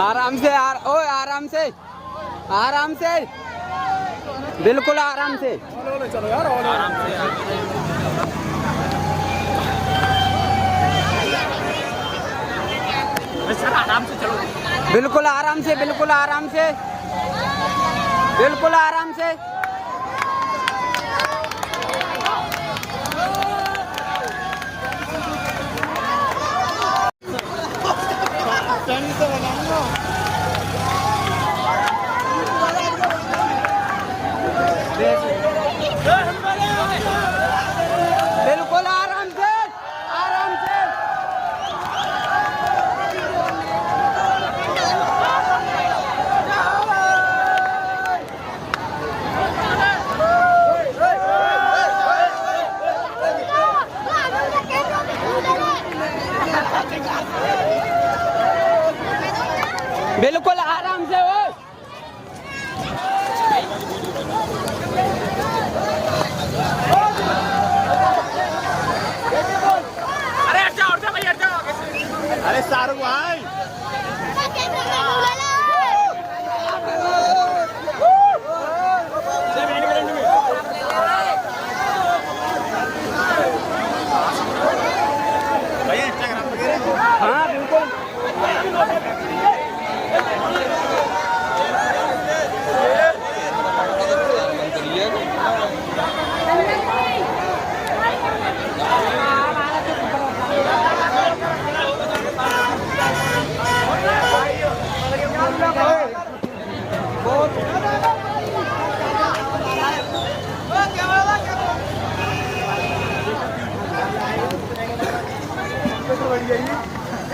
आराम से ओए आराम से, आराम से, बिल्कुल आराम से। चलो यार आराम से, आराम से चलो, बिल्कुल आराम से, बिल्कुल आराम से, बिल्कुल आराम से। बिल्कुल आराम से, आराम से। बिल्कुल आराम से हो। अरे हट जाओ भाई, हट जाओ। अरे शाहरुख भाई हाँ बिल्कुल।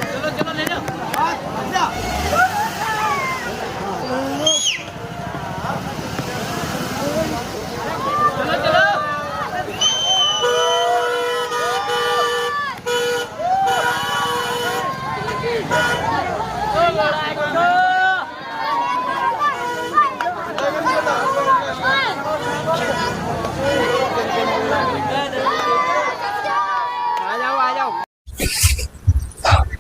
चलो चलो ले जाओ। चलो चलो। आ जाओ, आ जाओ।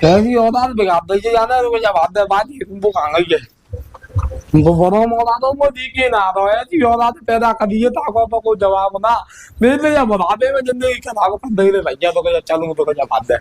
कैसी औलाद बिगाड़ दी जाना है, रुको जब आते बात वो कहाँ गई है। वो बड़ा औलादों को दी के ना तो ऐसी औलाद पैदा कर दिए ताको तो कोई जवाब ना मेरे जब बता दे मैं जिंदगी खराब कर दे भैया तो क्या चलूं तो क्या बात है।